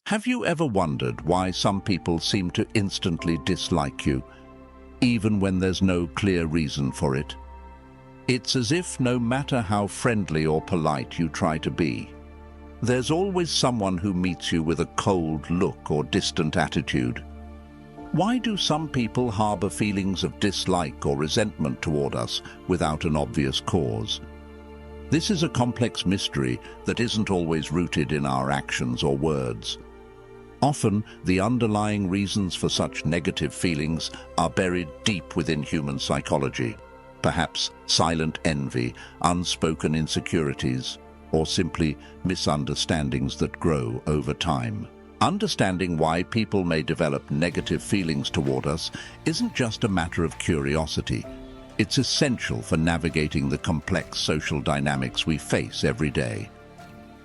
Have you ever wondered why some people seem to instantly dislike you, even when there's no clear reason for it? It's as if no matter how friendly or polite you try to be, there's always someone who meets you with a cold look or distant attitude. Why do some people harbor feelings of dislike or resentment toward us without an obvious cause? This is a complex mystery that isn't always rooted in our actions or words. Often, the underlying reasons for such negative feelings are buried deep within human psychology. Perhaps silent envy, unspoken insecurities, or simply misunderstandings that grow over time. Understanding why people may develop negative feelings toward us isn't just a matter of curiosity. It's essential for navigating the complex social dynamics we face every day.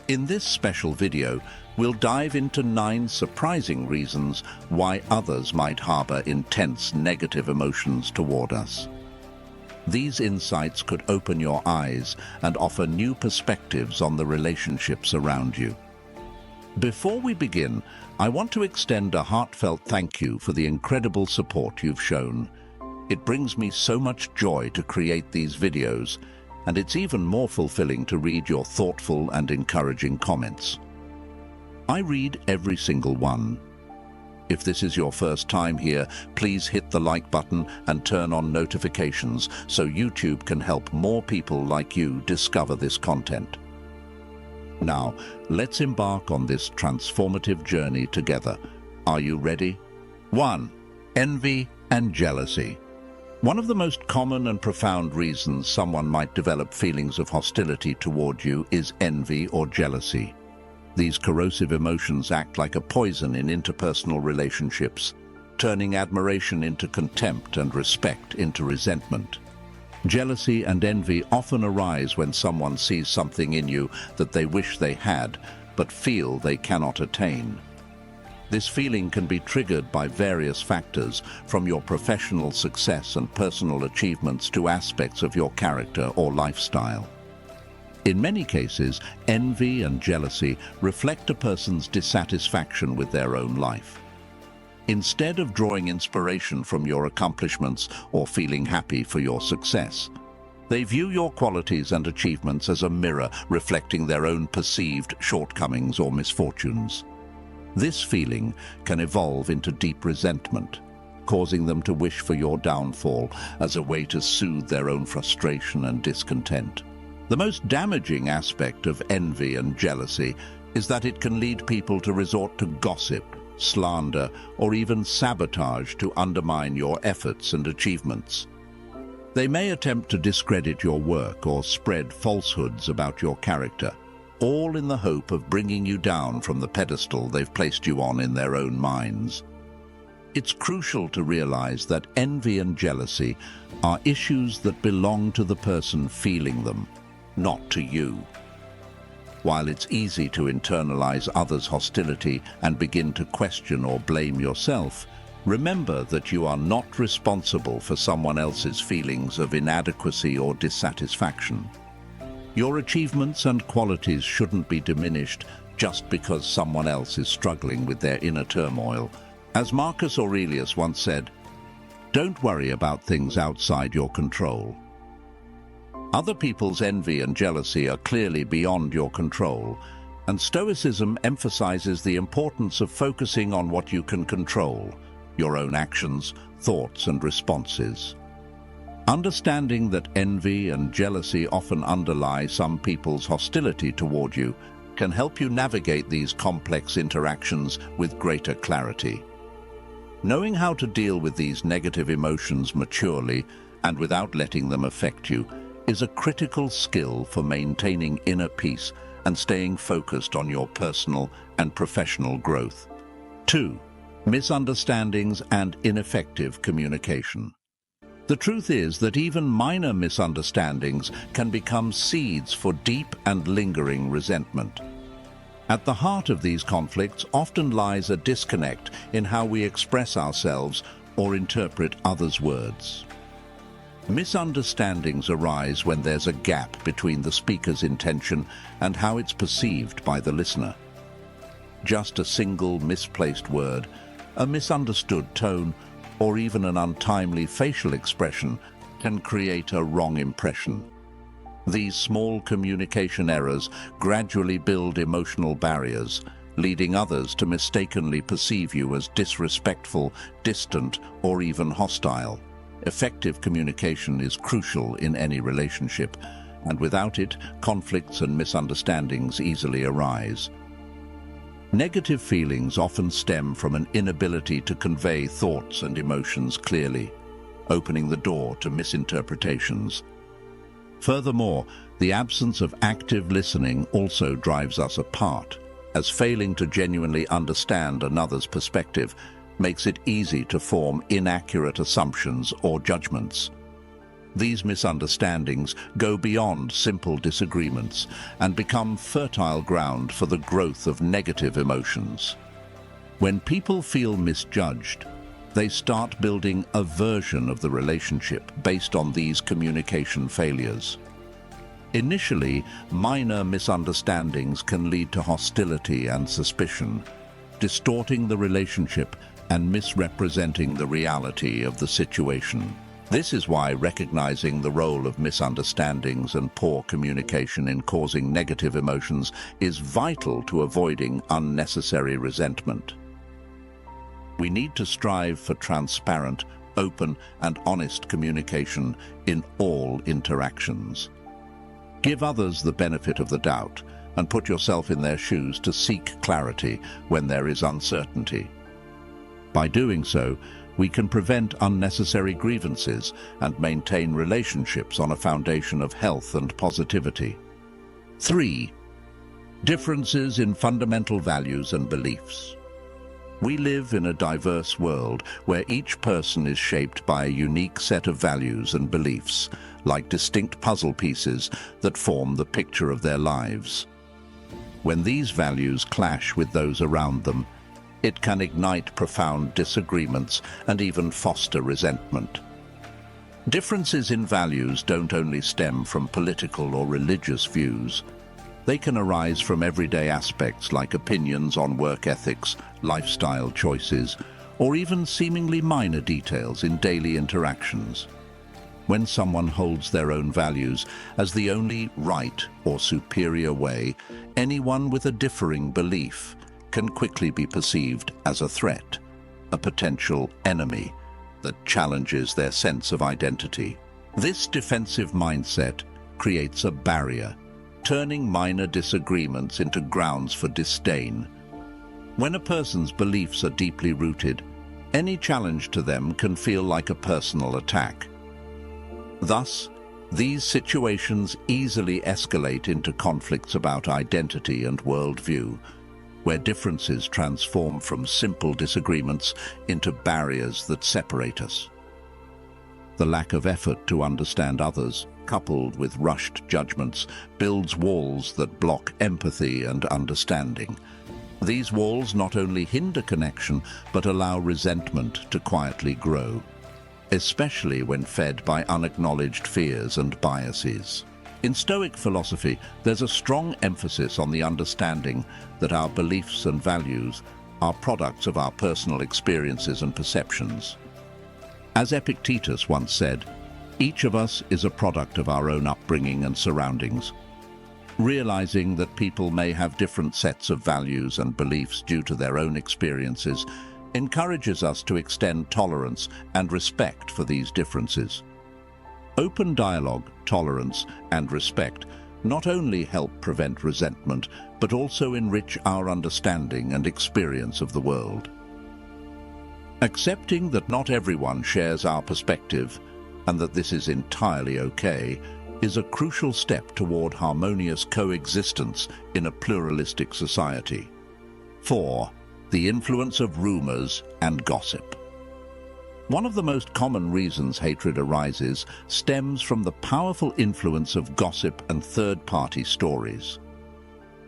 In this special video, we'll dive into 9 surprising reasons why others might harbor intense negative emotions toward us. These insights could open your eyes and offer new perspectives on the relationships around you. Before we begin, I want to extend a heartfelt thank you for the incredible support you've shown. It brings me so much joy to create these videos, and it's even more fulfilling to read your thoughtful and encouraging comments. I read every single one. If this is your first time here, please hit the like button and turn on notifications so YouTube can help more people like you discover this content. Now, let's embark on this transformative journey together. Are you ready? 1. Envy and jealousy. One of the most common and profound reasons someone might develop feelings of hostility toward you is envy or jealousy. These corrosive emotions act like a poison in interpersonal relationships, turning admiration into contempt and respect into resentment. Jealousy and envy often arise when someone sees something in you that they wish they had, but feel they cannot attain. This feeling can be triggered by various factors, from your professional success and personal achievements to aspects of your character or lifestyle. In many cases, envy and jealousy reflect a person's dissatisfaction with their own life. Instead of drawing inspiration from your accomplishments or feeling happy for your success, they view your qualities and achievements as a mirror reflecting their own perceived shortcomings or misfortunes. This feeling can evolve into deep resentment, causing them to wish for your downfall as a way to soothe their own frustration and discontent. The most damaging aspect of envy and jealousy is that it can lead people to resort to gossip, slander, or even sabotage to undermine your efforts and achievements. They may attempt to discredit your work or spread falsehoods about your character, all in the hope of bringing you down from the pedestal they've placed you on in their own minds. It's crucial to realize that envy and jealousy are issues that belong to the person feeling them, not to you. While it's easy to internalize others' hostility and begin to question or blame yourself, remember that you are not responsible for someone else's feelings of inadequacy or dissatisfaction. Your achievements and qualities shouldn't be diminished just because someone else is struggling with their inner turmoil. As Marcus Aurelius once said, "Don't worry about things outside your control." Other people's envy and jealousy are clearly beyond your control, and Stoicism emphasizes the importance of focusing on what you can control, your own actions, thoughts, and responses. Understanding that envy and jealousy often underlie some people's hostility toward you can help you navigate these complex interactions with greater clarity. Knowing how to deal with these negative emotions maturely and without letting them affect you is a critical skill for maintaining inner peace and staying focused on your personal and professional growth. 2. Misunderstandings and ineffective communication. The truth is that even minor misunderstandings can become seeds for deep and lingering resentment. At the heart of these conflicts often lies a disconnect in how we express ourselves or interpret others' words. Misunderstandings arise when there's a gap between the speaker's intention and how it's perceived by the listener. Just a single misplaced word, a misunderstood tone, or even an untimely facial expression can create a wrong impression. These small communication errors gradually build emotional barriers, leading others to mistakenly perceive you as disrespectful, distant, or even hostile. Effective communication is crucial in any relationship, and without it, conflicts and misunderstandings easily arise. Negative feelings often stem from an inability to convey thoughts and emotions clearly, opening the door to misinterpretations. Furthermore, the absence of active listening also drives us apart, as failing to genuinely understand another's perspective makes it easy to form inaccurate assumptions or judgments. These misunderstandings go beyond simple disagreements and become fertile ground for the growth of negative emotions. When people feel misjudged, they start building a version of the relationship based on these communication failures. Initially, minor misunderstandings can lead to hostility and suspicion, distorting the relationship and misrepresenting the reality of the situation. This is why recognizing the role of misunderstandings and poor communication in causing negative emotions is vital to avoiding unnecessary resentment. We need to strive for transparent, open, and honest communication in all interactions. Give others the benefit of the doubt and put yourself in their shoes to seek clarity when there is uncertainty. By doing so, we can prevent unnecessary grievances and maintain relationships on a foundation of health and positivity. 3. Differences in fundamental values and beliefs. We live in a diverse world where each person is shaped by a unique set of values and beliefs, like distinct puzzle pieces that form the picture of their lives. When these values clash with those around them, it can ignite profound disagreements and even foster resentment. Differences in values don't only stem from political or religious views. They can arise from everyday aspects like opinions on work ethics, lifestyle choices, or even seemingly minor details in daily interactions. When someone holds their own values as the only right or superior way, anyone with a differing belief can quickly be perceived as a threat, a potential enemy that challenges their sense of identity. This defensive mindset creates a barrier, turning minor disagreements into grounds for disdain. When a person's beliefs are deeply rooted, any challenge to them can feel like a personal attack. Thus, these situations easily escalate into conflicts about identity and worldview, where differences transform from simple disagreements into barriers that separate us. The lack of effort to understand others, coupled with rushed judgments, builds walls that block empathy and understanding. These walls not only hinder connection, but allow resentment to quietly grow, especially when fed by unacknowledged fears and biases. In Stoic philosophy, there's a strong emphasis on the understanding that our beliefs and values are products of our personal experiences and perceptions. As Epictetus once said, each of us is a product of our own upbringing and surroundings. Realizing that people may have different sets of values and beliefs due to their own experiences encourages us to extend tolerance and respect for these differences. Open dialogue, tolerance, and respect not only help prevent resentment, but also enrich our understanding and experience of the world. Accepting that not everyone shares our perspective, and that this is entirely okay, is a crucial step toward harmonious coexistence in a pluralistic society. 4. The influence of rumors and gossip. One of the most common reasons hatred arises stems from the powerful influence of gossip and third-party stories.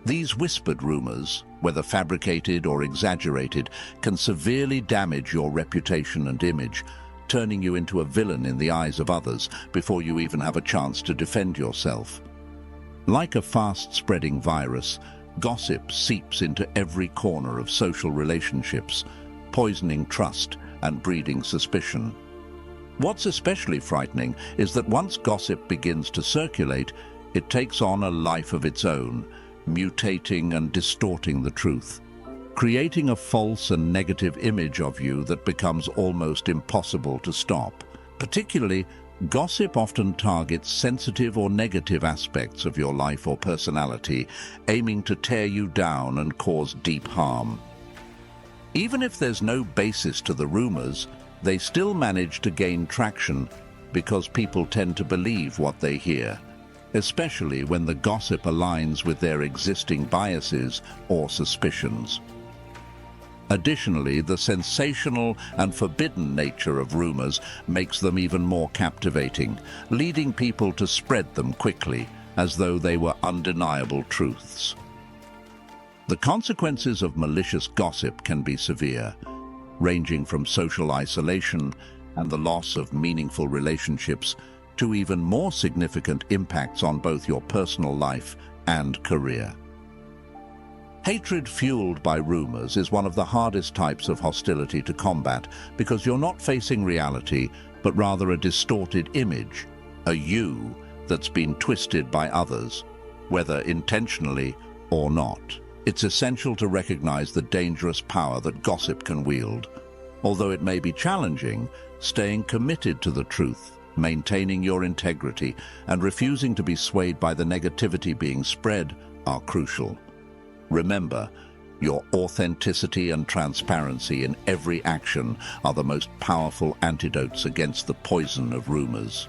These whispered rumors, whether fabricated or exaggerated, can severely damage your reputation and image, turning you into a villain in the eyes of others before you even have a chance to defend yourself. Like a fast-spreading virus, Gossip seeps into every corner of social relationships, poisoning trust and breeding suspicion. What's especially frightening is that once gossip begins to circulate, it takes on a life of its own, mutating and distorting the truth, creating a false and negative image of you that becomes almost impossible to stop. Particularly, gossip often targets sensitive or negative aspects of your life or personality, aiming to tear you down and cause deep harm. Even if there's no basis to the rumors, they still manage to gain traction because people tend to believe what they hear, especially when the gossip aligns with their existing biases or suspicions. Additionally, the sensational and forbidden nature of rumors makes them even more captivating, leading people to spread them quickly, as though they were undeniable truths. The consequences of malicious gossip can be severe, ranging from social isolation and the loss of meaningful relationships to even more significant impacts on both your personal life and career. Hatred fueled by rumors is one of the hardest types of hostility to combat because you're not facing reality, but rather a distorted image, a you that's been twisted by others, whether intentionally or not. It's essential to recognize the dangerous power that gossip can wield. Although it may be challenging, staying committed to the truth, maintaining your integrity, and refusing to be swayed by the negativity being spread are crucial. Remember, your authenticity and transparency in every action are the most powerful antidotes against the poison of rumors.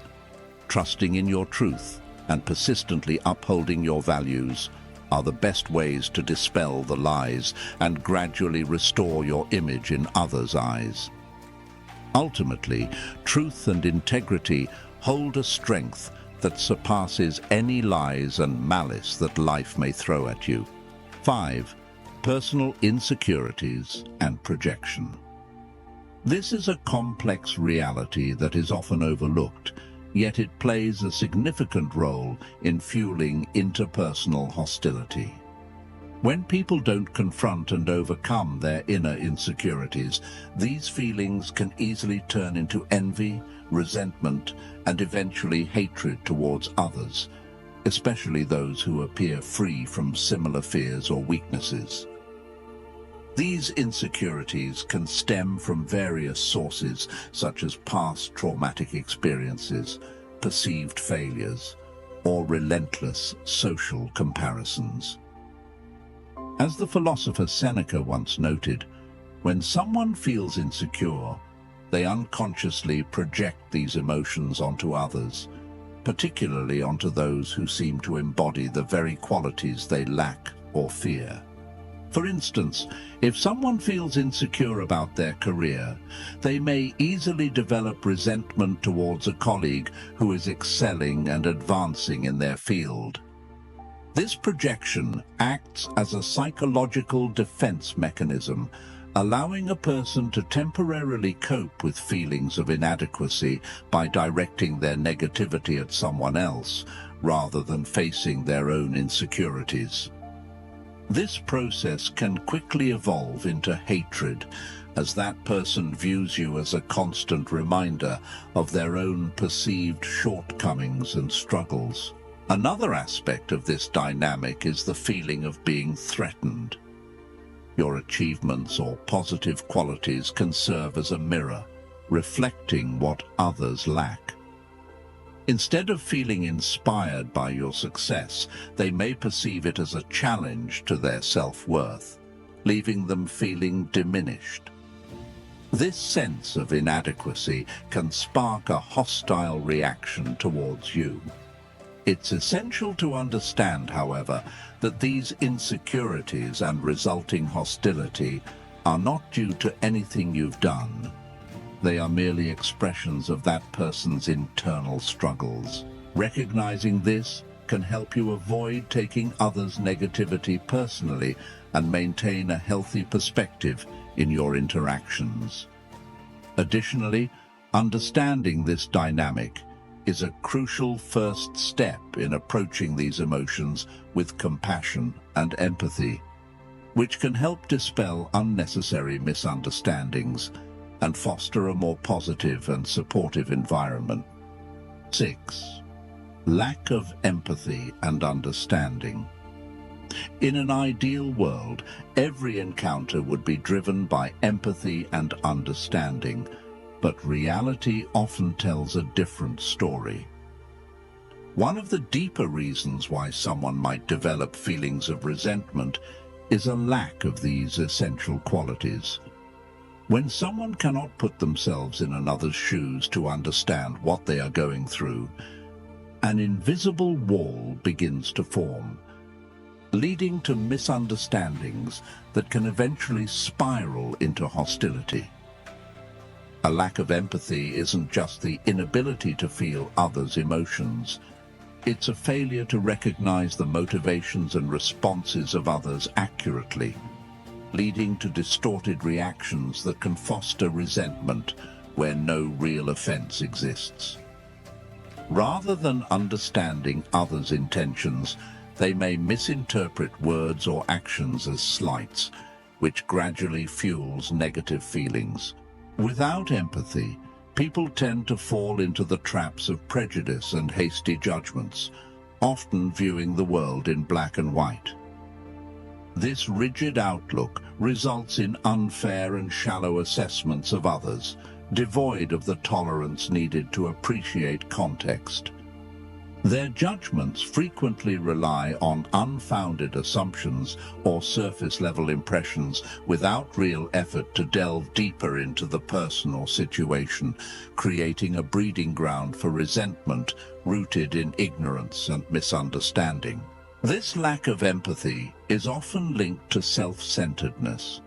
Trusting in your truth and persistently upholding your values are the best ways to dispel the lies and gradually restore your image in others' eyes. Ultimately, truth and integrity hold a strength that surpasses any lies and malice that life may throw at you. 5. Personal insecurities and projection. This is a complex reality that is often overlooked, yet it plays a significant role in fueling interpersonal hostility. When people don't confront and overcome their inner insecurities, these feelings can easily turn into envy, resentment, and eventually hatred towards others, especially those who appear free from similar fears or weaknesses. These insecurities can stem from various sources, such as past traumatic experiences, perceived failures, or relentless social comparisons. As the philosopher Seneca once noted, when someone feels insecure, they unconsciously project these emotions onto others, particularly onto those who seem to embody the very qualities they lack or fear. For instance, if someone feels insecure about their career, they may easily develop resentment towards a colleague who is excelling and advancing in their field. This projection acts as a psychological defense mechanism, allowing a person to temporarily cope with feelings of inadequacy by directing their negativity at someone else, rather than facing their own insecurities. This process can quickly evolve into hatred, as that person views you as a constant reminder of their own perceived shortcomings and struggles. Another aspect of this dynamic is the feeling of being threatened. Your achievements or positive qualities can serve as a mirror, reflecting what others lack. Instead of feeling inspired by your success, they may perceive it as a challenge to their self-worth, leaving them feeling diminished. This sense of inadequacy can spark a hostile reaction towards you. It's essential to understand, however, that these insecurities and resulting hostility are not due to anything you've done. They are merely expressions of that person's internal struggles. Recognizing this can help you avoid taking others' negativity personally and maintain a healthy perspective in your interactions. Additionally, understanding this dynamic is a crucial first step in approaching these emotions with compassion and empathy, which can help dispel unnecessary misunderstandings and foster a more positive and supportive environment. 6. Lack of empathy and understanding. In an ideal world, every encounter would be driven by empathy and understanding, but reality often tells a different story. One of the deeper reasons why someone might develop feelings of resentment is a lack of these essential qualities. When someone cannot put themselves in another's shoes to understand what they are going through, an invisible wall begins to form, leading to misunderstandings that can eventually spiral into hostility. A lack of empathy isn't just the inability to feel others' emotions. It's a failure to recognize the motivations and responses of others accurately, leading to distorted reactions that can foster resentment where no real offense exists. Rather than understanding others' intentions, they may misinterpret words or actions as slights, which gradually fuels negative feelings. Without empathy, people tend to fall into the traps of prejudice and hasty judgments, often viewing the world in black and white. This rigid outlook results in unfair and shallow assessments of others, devoid of the tolerance needed to appreciate context. Their judgments frequently rely on unfounded assumptions or surface-level impressions without real effort to delve deeper into the person or situation, creating a breeding ground for resentment rooted in ignorance and misunderstanding. This lack of empathy is often linked to self-centeredness.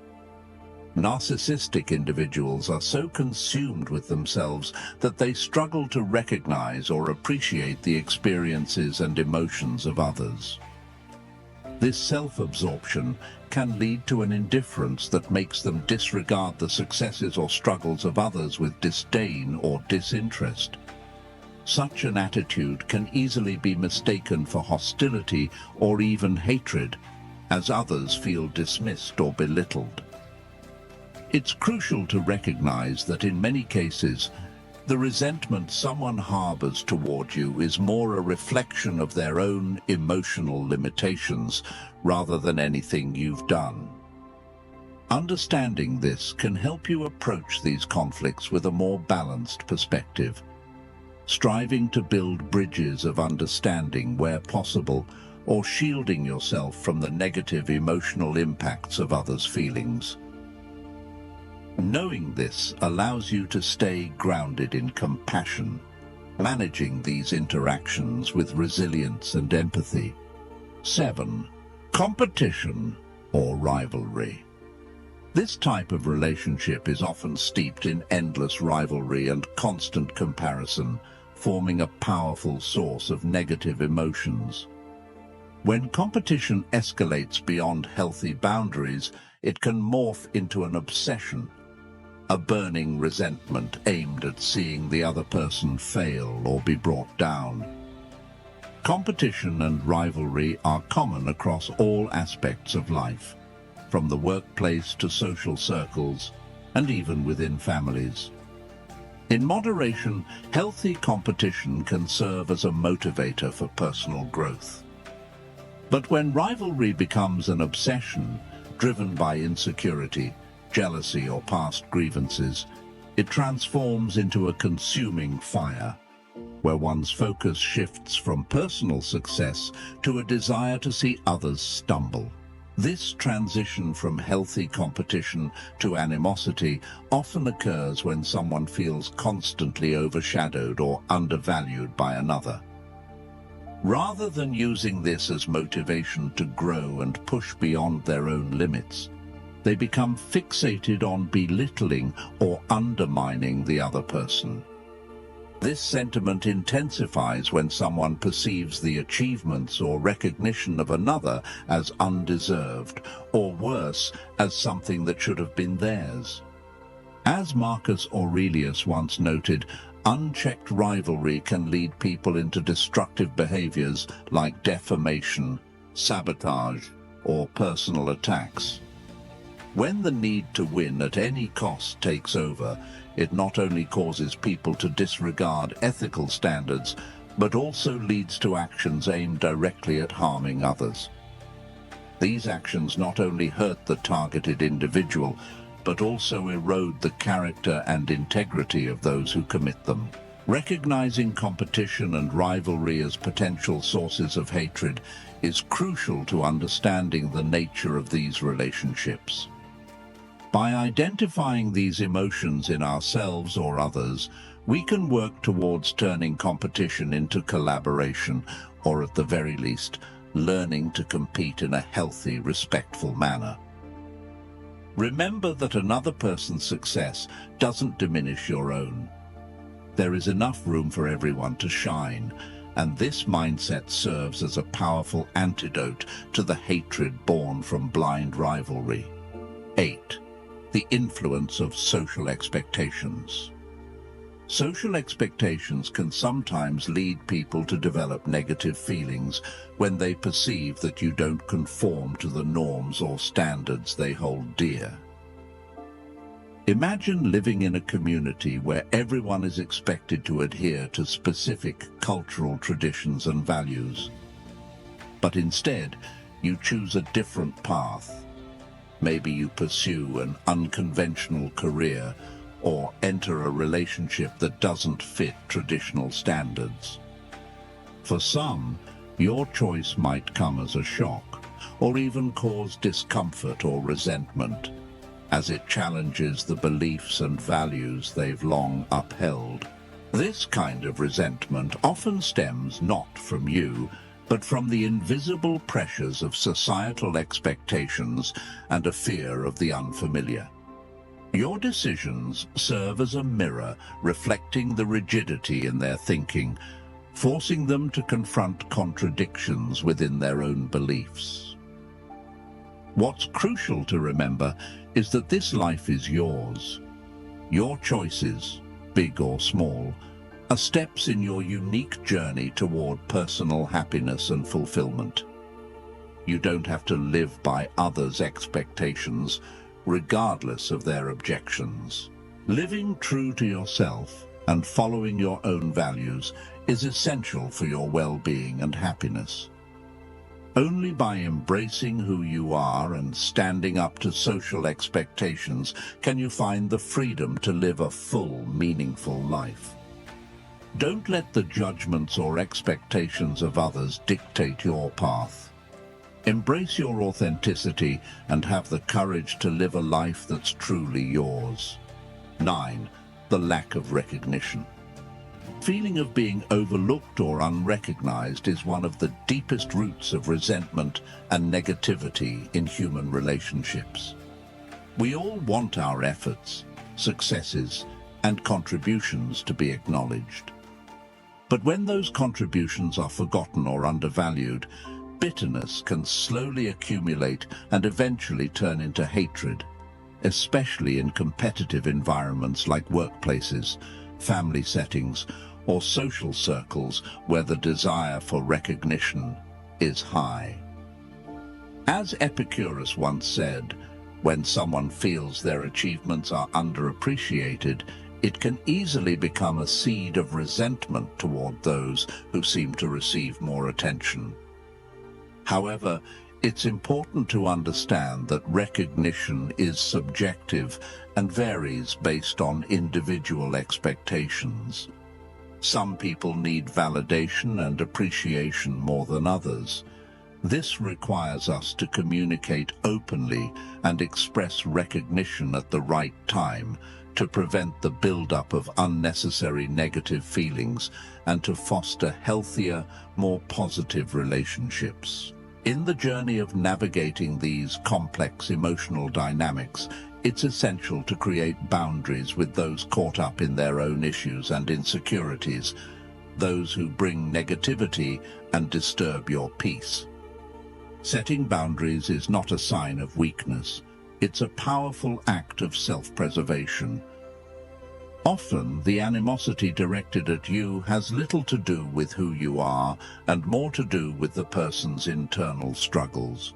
Narcissistic individuals are so consumed with themselves that they struggle to recognize or appreciate the experiences and emotions of others. This self-absorption can lead to an indifference that makes them disregard the successes or struggles of others with disdain or disinterest. Such an attitude can easily be mistaken for hostility or even hatred, as others feel dismissed or belittled. It's crucial to recognize that in many cases, the resentment someone harbors toward you is more a reflection of their own emotional limitations rather than anything you've done. Understanding this can help you approach these conflicts with a more balanced perspective, striving to build bridges of understanding where possible, or shielding yourself from the negative emotional impacts of others' feelings. Knowing this allows you to stay grounded in compassion, managing these interactions with resilience and empathy. 7. Competition or rivalry. This type of relationship is often steeped in endless rivalry and constant comparison, forming a powerful source of negative emotions. When competition escalates beyond healthy boundaries, it can morph into an obsession, a burning resentment aimed at seeing the other person fail or be brought down. Competition and rivalry are common across all aspects of life, from the workplace to social circles, and even within families. In moderation, healthy competition can serve as a motivator for personal growth. But when rivalry becomes an obsession, driven by insecurity, jealousy, or past grievances, it transforms into a consuming fire, where one's focus shifts from personal success to a desire to see others stumble. This transition from healthy competition to animosity often occurs when someone feels constantly overshadowed or undervalued by another. Rather than using this as motivation to grow and push beyond their own limits, they become fixated on belittling or undermining the other person. This sentiment intensifies when someone perceives the achievements or recognition of another as undeserved, or worse, as something that should have been theirs. As Marcus Aurelius once noted, Unchecked rivalry can lead people into destructive behaviors like defamation, sabotage, or personal attacks. When the need to win at any cost takes over, it not only causes people to disregard ethical standards, but also leads to actions aimed directly at harming others. These actions not only hurt the targeted individual, but also erode the character and integrity of those who commit them. Recognizing competition and rivalry as potential sources of hatred is crucial to understanding the nature of these relationships. By identifying these emotions in ourselves or others, we can work towards turning competition into collaboration, or at the very least, learning to compete in a healthy, respectful manner. Remember that another person's success doesn't diminish your own. There is enough room for everyone to shine, and this mindset serves as a powerful antidote to the hatred born from blind rivalry. 8. The influence of social expectations. Social expectations can sometimes lead people to develop negative feelings when they perceive that you don't conform to the norms or standards they hold dear. Imagine living in a community where everyone is expected to adhere to specific cultural traditions and values. But instead, you choose a different path. Maybe you pursue an unconventional career or enter a relationship that doesn't fit traditional standards. For some, your choice might come as a shock, or even cause discomfort or resentment, as it challenges the beliefs and values they've long upheld. This kind of resentment often stems not from you, but from the invisible pressures of societal expectations and a fear of the unfamiliar. Your decisions serve as a mirror reflecting the rigidity in their thinking, forcing them to confront contradictions within their own beliefs. What's crucial to remember is that this life is yours. Your choices, big or small, are steps in your unique journey toward personal happiness and fulfillment. You don't have to live by others' expectations, regardless of their objections. Living true to yourself and following your own values is essential for your well-being and happiness. Only by embracing who you are and standing up to social expectations can you find the freedom to live a full, meaningful life. Don't let the judgments or expectations of others dictate your path. Embrace your authenticity and have the courage to live a life that's truly yours. 9. The lack of recognition. Feeling of being overlooked or unrecognized is one of the deepest roots of resentment and negativity in human relationships. We all want our efforts, successes, and contributions to be acknowledged. But when those contributions are forgotten or undervalued, bitterness can slowly accumulate and eventually turn into hatred, especially in competitive environments like workplaces, family settings, or social circles where the desire for recognition is high. As Epictetus once said, when someone feels their achievements are underappreciated, it can easily become a seed of resentment toward those who seem to receive more attention. However, it's important to understand that recognition is subjective and varies based on individual expectations. Some people need validation and appreciation more than others. This requires us to communicate openly and express recognition at the right time to prevent the buildup of unnecessary negative feelings and to foster healthier, more positive relationships. In the journey of navigating these complex emotional dynamics, it's essential to create boundaries with those caught up in their own issues and insecurities, those who bring negativity and disturb your peace. Setting boundaries is not a sign of weakness. It's a powerful act of self-preservation. Often, the animosity directed at you has little to do with who you are and more to do with the person's internal struggles.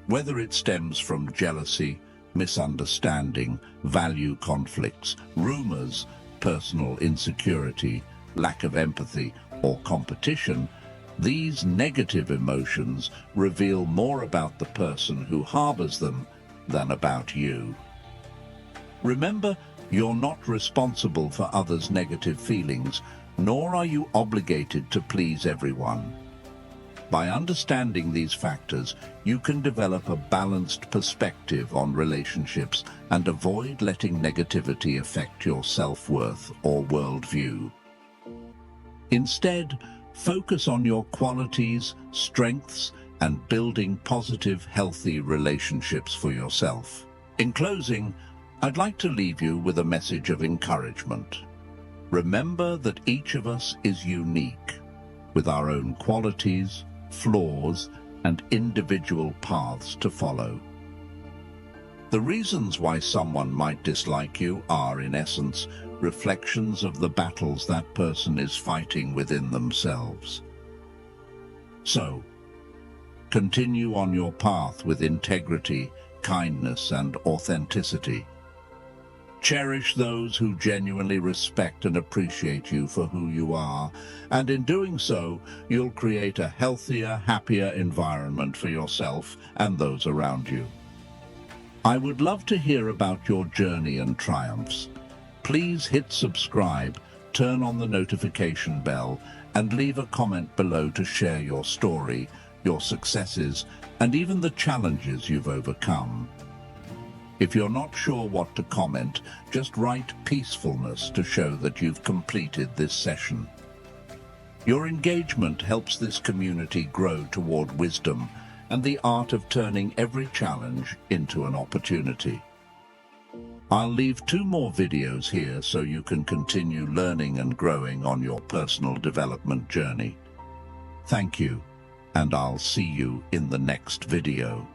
Whether it stems from jealousy, misunderstanding, value conflicts, rumors, personal insecurity, lack of empathy, or competition, these negative emotions reveal more about the person who harbors them than about you. Remember, you're not responsible for others' negative feelings, nor are you obligated to please everyone. By understanding these factors, you can develop a balanced perspective on relationships and avoid letting negativity affect your self-worth or worldview. Instead, focus on your qualities, strengths, and building positive, healthy relationships for yourself. In closing, I'd like to leave you with a message of encouragement. Remember that each of us is unique, with our own qualities, flaws, and individual paths to follow. The reasons why someone might dislike you are, in essence, reflections of the battles that person is fighting within themselves. So, continue on your path with integrity, kindness, and authenticity. Cherish those who genuinely respect and appreciate you for who you are, and in doing so, you'll create a healthier, happier environment for yourself and those around you. I would love to hear about your journey and triumphs. Please hit subscribe, turn on the notification bell, and leave a comment below to share your story, your successes, and even the challenges you've overcome. If you're not sure what to comment, just write peacefulness to show that you've completed this session. Your engagement helps this community grow toward wisdom and the art of turning every challenge into an opportunity. I'll leave 2 more videos here so you can continue learning and growing on your personal development journey. Thank you, and I'll see you in the next video.